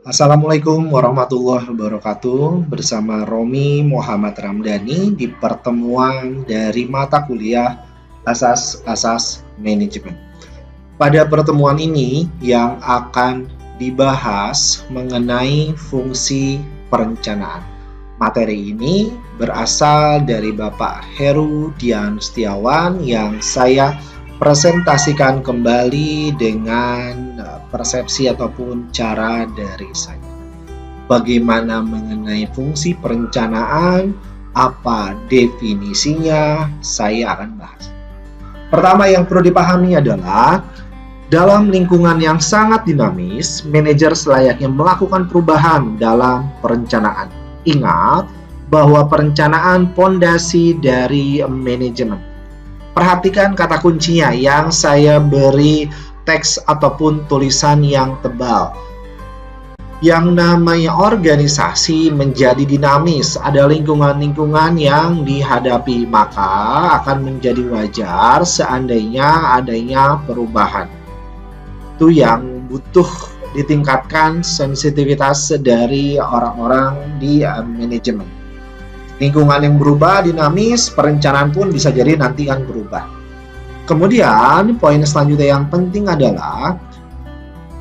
Assalamualaikum warahmatullahi wabarakatuh. Bersama Romi Muhammad Ramdhani di pertemuan dari mata kuliah Asas-Asas Manajemen. Pada pertemuan ini yang akan dibahas mengenai fungsi perencanaan. Materi ini berasal dari Bapak Heru Dian Setiawan yang saya presentasikan kembali dengan persepsi ataupun cara dari saya. Bagaimana mengenai fungsi perencanaan, apa definisinya, saya akan bahas. Pertama yang perlu dipahami adalah dalam lingkungan yang sangat dinamis, manajer selayaknya melakukan perubahan dalam perencanaan. Ingat bahwa perencanaan pondasi dari manajemen. Perhatikan kata kuncinya yang saya beri teks ataupun tulisan yang tebal. Yang namanya organisasi menjadi dinamis, ada lingkungan-lingkungan yang dihadapi, maka akan menjadi wajar seandainya adanya perubahan. Itu yang butuh ditingkatkan sensitivitas dari orang-orang di manajemen. Lingkungan yang berubah, dinamis, perencanaan pun bisa jadi nanti akan berubah. Kemudian, poin selanjutnya yang penting adalah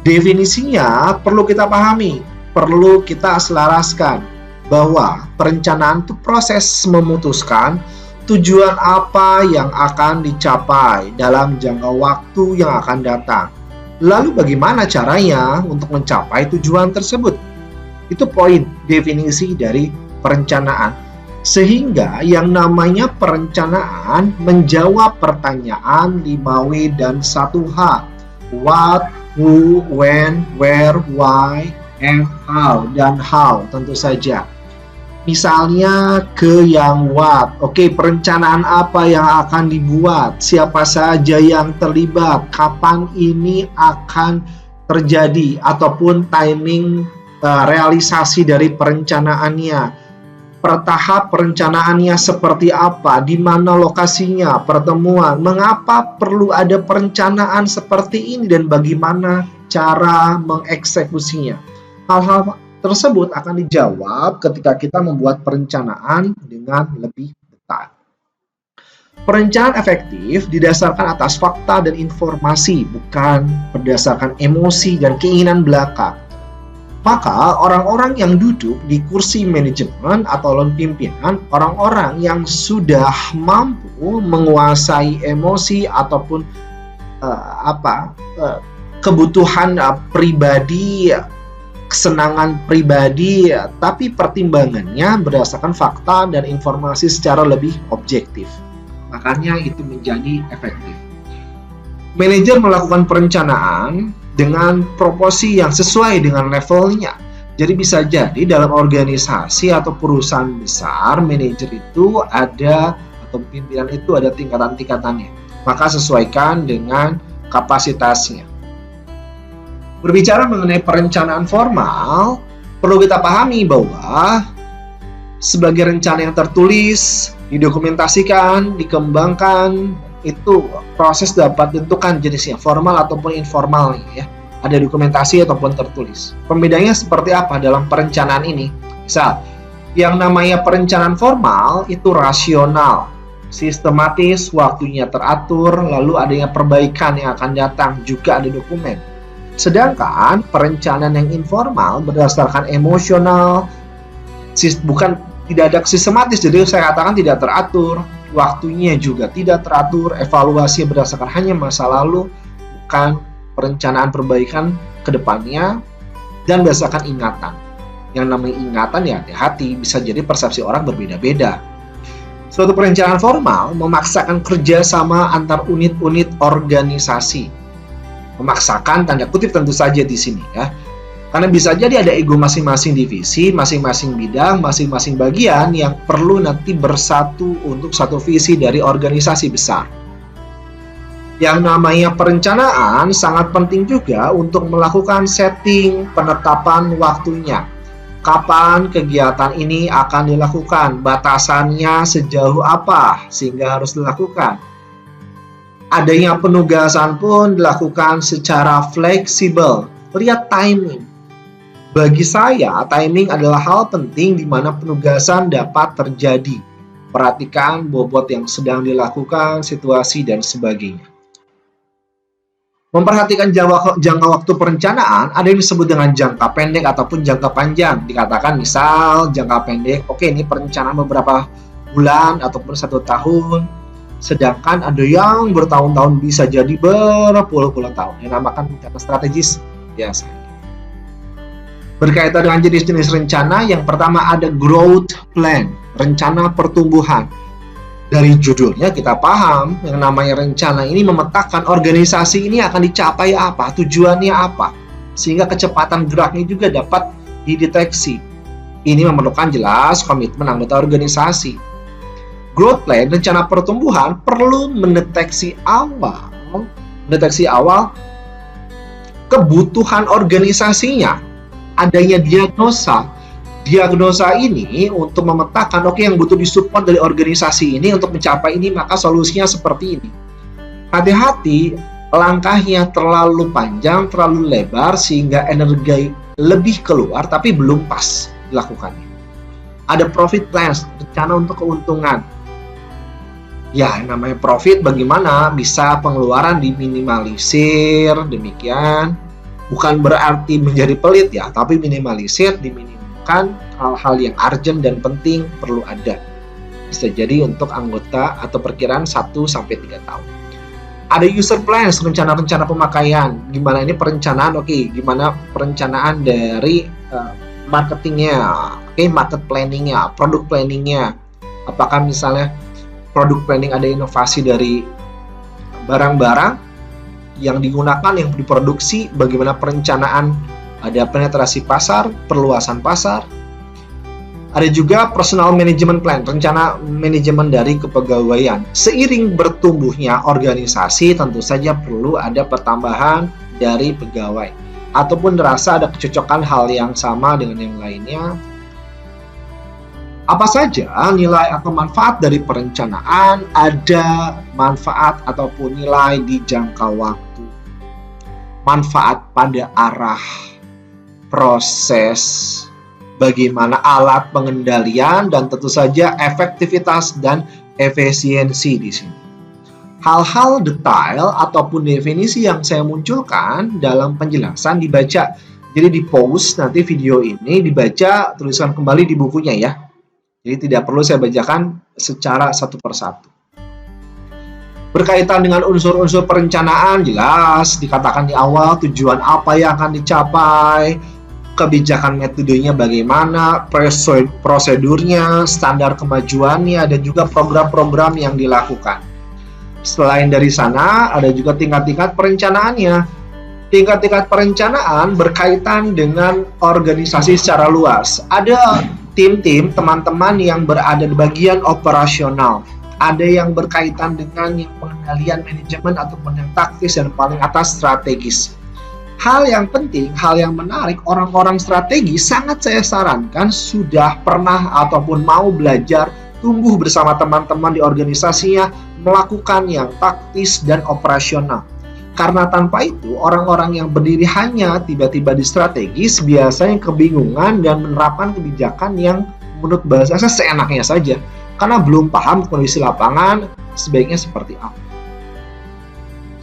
definisinya perlu kita pahami, perlu kita selaraskan bahwa perencanaan itu proses memutuskan tujuan apa yang akan dicapai dalam jangka waktu yang akan datang. Lalu bagaimana caranya untuk mencapai tujuan tersebut? Itu poin definisi dari perencanaan. Sehingga yang namanya perencanaan menjawab pertanyaan 5W dan 1H. What, who, when, where, why, and how, dan how tentu saja. Misalnya ke yang what. Oke, perencanaan apa yang akan dibuat? Siapa saja yang terlibat? Kapan ini akan terjadi? Ataupun timing realisasi dari perencanaannya. Tahap perencanaannya seperti apa, di mana lokasinya, pertemuan, mengapa perlu ada perencanaan seperti ini dan bagaimana cara mengeksekusinya. Hal-hal tersebut akan dijawab ketika kita membuat perencanaan dengan lebih detail. Perencanaan efektif didasarkan atas fakta dan informasi, bukan berdasarkan emosi dan keinginan belaka. Maka orang-orang yang duduk di kursi manajemen atau pimpinan, orang-orang yang sudah mampu menguasai emosi ataupun kebutuhan pribadi, kesenangan pribadi, tapi pertimbangannya berdasarkan fakta dan informasi secara lebih objektif. Makanya itu menjadi efektif. Manajer melakukan perencanaan dengan proporsi yang sesuai dengan levelnya. Jadi bisa jadi dalam organisasi atau perusahaan besar, manajer itu ada atau pimpinan itu ada tingkatan-tingkatannya. Maka sesuaikan dengan kapasitasnya. Berbicara mengenai perencanaan formal, perlu kita pahami bahwa sebagai rencana yang tertulis, didokumentasikan, dikembangkan, itu proses dapat ditentukan jenisnya formal ataupun informal ya. Ada dokumentasi ataupun tertulis. Pembedanya seperti apa dalam perencanaan ini? Misal, yang namanya perencanaan formal itu rasional, sistematis, waktunya teratur, lalu adanya perbaikan yang akan datang, juga ada dokumen. Sedangkan perencanaan yang informal berdasarkan emosional, tidak ada sistematis, jadi saya katakan tidak teratur. Waktunya juga tidak teratur, evaluasi berdasarkan hanya masa lalu, bukan perencanaan perbaikan ke depannya, dan berdasarkan ingatan. Yang namanya ingatan ya hati, bisa jadi persepsi orang berbeda-beda. Suatu perencanaan formal memaksakan kerjasama antar unit-unit organisasi. Memaksakan tanda kutip tentu saja di sini ya. Karena bisa jadi ada ego masing-masing divisi, masing-masing bidang, masing-masing bagian yang perlu nanti bersatu untuk satu visi dari organisasi besar. Yang namanya perencanaan sangat penting juga untuk melakukan setting penetapan waktunya. Kapan kegiatan ini akan dilakukan, batasannya sejauh apa sehingga harus dilakukan. Adanya penugasan pun dilakukan secara fleksibel. Lihat timing. Bagi saya, timing adalah hal penting di mana penugasan dapat terjadi. Perhatikan bobot yang sedang dilakukan, situasi, dan sebagainya. Memperhatikan jangka waktu perencanaan, ada yang disebut dengan jangka pendek ataupun jangka panjang. Dikatakan misal jangka pendek, oke ini perencanaan beberapa bulan ataupun 1 tahun. Sedangkan ada yang bertahun-tahun, bisa jadi berpuluh-puluh tahun. Yang namakan rencana strategis biasanya. Berkaitan dengan jenis-jenis rencana, yang pertama ada growth plan, rencana pertumbuhan. Dari judulnya kita paham, yang namanya rencana ini memetakan organisasi ini akan dicapai apa, tujuannya apa, sehingga kecepatan geraknya juga dapat dideteksi. Ini memerlukan jelas komitmen anggota organisasi. Growth plan, rencana pertumbuhan, perlu mendeteksi awal kebutuhan organisasinya. Adanya diagnosa ini untuk memetakan yang butuh disupport dari organisasi ini untuk mencapai ini, maka solusinya seperti ini. Hati-hati, langkahnya terlalu panjang, terlalu lebar sehingga energi lebih keluar tapi belum pas dilakukannya. Ada profit plans, rencana untuk keuntungan. Ya, namanya profit, bagaimana bisa pengeluaran diminimalisir, demikian. Bukan berarti menjadi pelit ya, tapi minimalisir, diminimumkan hal-hal yang urgent dan penting perlu ada. Bisa jadi untuk anggota atau perkiraan 1-3 tahun. Ada user plans, rencana-rencana pemakaian. Gimana ini perencanaan, gimana perencanaan dari marketingnya, market planningnya, produk planningnya. Apakah misalnya produk planning ada inovasi dari barang-barang yang digunakan, yang diproduksi, bagaimana perencanaan, ada penetrasi pasar, perluasan pasar. Ada juga personal management plan, rencana manajemen dari kepegawaian. Seiring bertumbuhnya organisasi, tentu saja perlu ada pertambahan dari pegawai, ataupun dirasa ada kecocokan hal yang sama dengan yang lainnya. Apa saja nilai atau manfaat dari perencanaan? Ada manfaat ataupun nilai di jangka waktu. Manfaat pada arah proses, bagaimana alat pengendalian, dan tentu saja efektivitas dan efisiensi di sini. Hal-hal detail ataupun definisi yang saya munculkan dalam penjelasan dibaca. Jadi di pause nanti video ini, dibaca, tuliskan kembali di bukunya ya. Jadi tidak perlu saya bacakan secara satu persatu. Berkaitan dengan unsur-unsur perencanaan, jelas dikatakan di awal tujuan apa yang akan dicapai, kebijakan metodenya bagaimana, prosedurnya, standar kemajuannya, dan juga program-program yang dilakukan. Selain dari sana, ada juga tingkat-tingkat perencanaannya. Tingkat-tingkat perencanaan berkaitan dengan organisasi secara luas. Ada tim-tim, teman-teman yang berada di bagian operasional. Ada yang berkaitan dengan yang pengendalian manajemen ataupun yang taktis, dan paling atas strategis. Hal yang penting, hal yang menarik, orang-orang strategi sangat saya sarankan sudah pernah ataupun mau belajar tumbuh bersama teman-teman di organisasinya, melakukan yang taktis dan operasional. Karena tanpa itu, orang-orang yang berdiri hanya tiba-tiba di strategis biasanya kebingungan dan menerapkan kebijakan yang menurut bahasa seenaknya saja, karena belum paham kondisi lapangan sebaiknya seperti apa.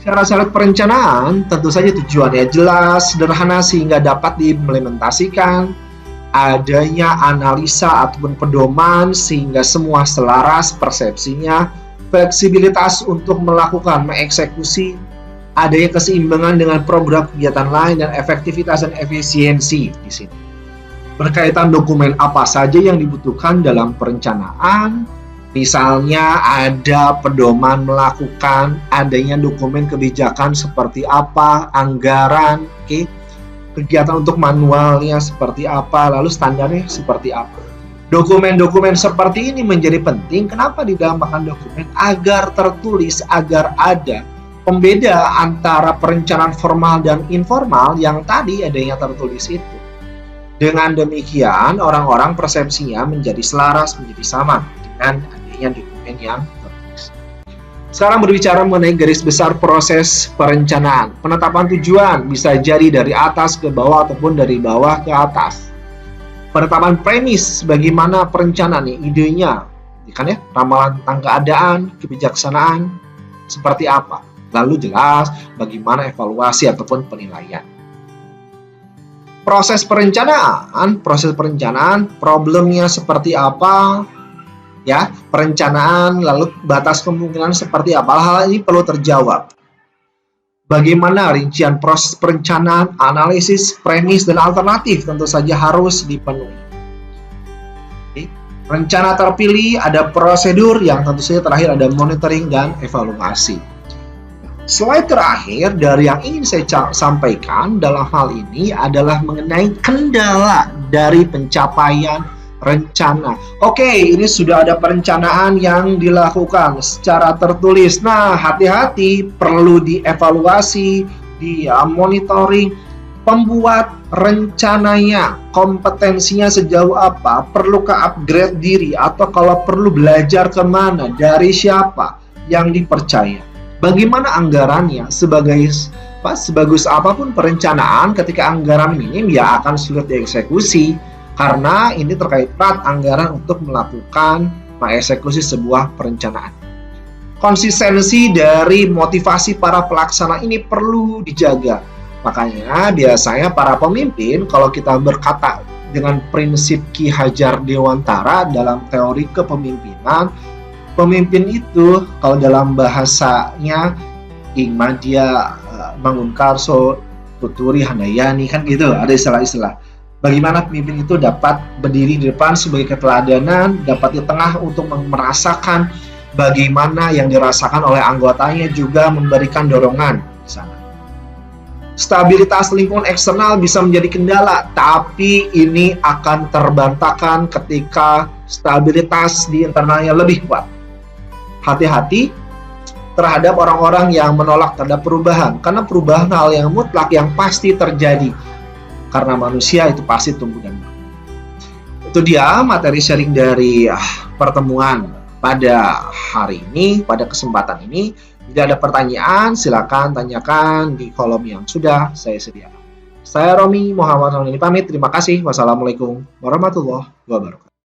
Syarat-syarat perencanaan tentu saja tujuannya jelas, sederhana sehingga dapat diimplementasikan. Adanya analisa ataupun pedoman sehingga semua selaras persepsinya, fleksibilitas untuk melakukan mengeksekusi, adanya keseimbangan dengan program kegiatan lain, dan efektivitas dan efisiensi di sini. Berkaitan dokumen apa saja yang dibutuhkan dalam perencanaan, misalnya ada pedoman melakukan, adanya dokumen kebijakan seperti apa, anggaran, kegiatan untuk manualnya seperti apa, lalu standarnya seperti apa. Dokumen-dokumen seperti ini menjadi penting. Kenapa dinamakan dokumen? Agar tertulis, agar ada pembeda antara perencanaan formal dan informal yang tadi adanya tertulis itu. Dengan demikian, orang-orang persepsinya menjadi selaras, menjadi sama dengan adanya dokumen yang tertulis. Sekarang berbicara mengenai garis besar proses perencanaan. Penetapan tujuan bisa jadi dari atas ke bawah ataupun dari bawah ke atas. Penetapan premis, bagaimana perencanaan nih, idenya, kan ya, ramalan tentang keadaan, kebijaksanaan, seperti apa. Lalu jelas bagaimana evaluasi ataupun penilaian. Proses perencanaan, problemnya seperti apa, ya, perencanaan, lalu batas kemungkinan seperti apa. Hal ini perlu terjawab. Bagaimana rincian proses perencanaan, analisis, premis, dan alternatif tentu saja harus dipenuhi. Oke. Rencana terpilih, ada prosedur, yang tentu saja terakhir ada monitoring dan evaluasi. Slide terakhir dari yang ingin saya sampaikan dalam hal ini adalah mengenai kendala dari pencapaian rencana. Oke, ini sudah ada perencanaan yang dilakukan secara tertulis. Nah, hati-hati, perlu dievaluasi, monitoring, pembuat rencananya, kompetensinya sejauh apa, perlukah upgrade diri, atau kalau perlu belajar kemana, dari siapa yang dipercaya. Bagaimana anggarannya, sebagus apapun perencanaan, ketika anggaran minim ya akan sulit dieksekusi. Karena ini terkait erat anggaran untuk melakukan mengeksekusi sebuah perencanaan. Konsistensi dari motivasi para pelaksana ini perlu dijaga. Makanya biasanya para pemimpin, kalau kita berkata dengan prinsip Ki Hajar Dewantara dalam teori kepemimpinan, pemimpin itu kalau dalam bahasanya Ing Madya, Mangunkarso, Tuturi Handayani, kan gitu, ada istilah-istilah. Bagaimana pemimpin itu dapat berdiri di depan sebagai keteladanan, dapat di tengah untuk merasakan bagaimana yang dirasakan oleh anggotanya, juga memberikan dorongan di sana. Stabilitas lingkungan eksternal bisa menjadi kendala, tapi ini akan terbantahkan ketika stabilitas di internalnya lebih kuat. Hati-hati terhadap orang-orang yang menolak terhadap perubahan, karena perubahan hal yang mutlak yang pasti terjadi. Karena manusia itu pasti tumbuh dan berkembang. Itu dia materi sharing dari pertemuan pada hari ini, pada kesempatan ini. Jika ada pertanyaan, silakan tanyakan di kolom yang sudah saya sediakan. Saya Romi Muhammad Hamdani pamit. Terima kasih. Wassalamualaikum warahmatullahi wabarakatuh.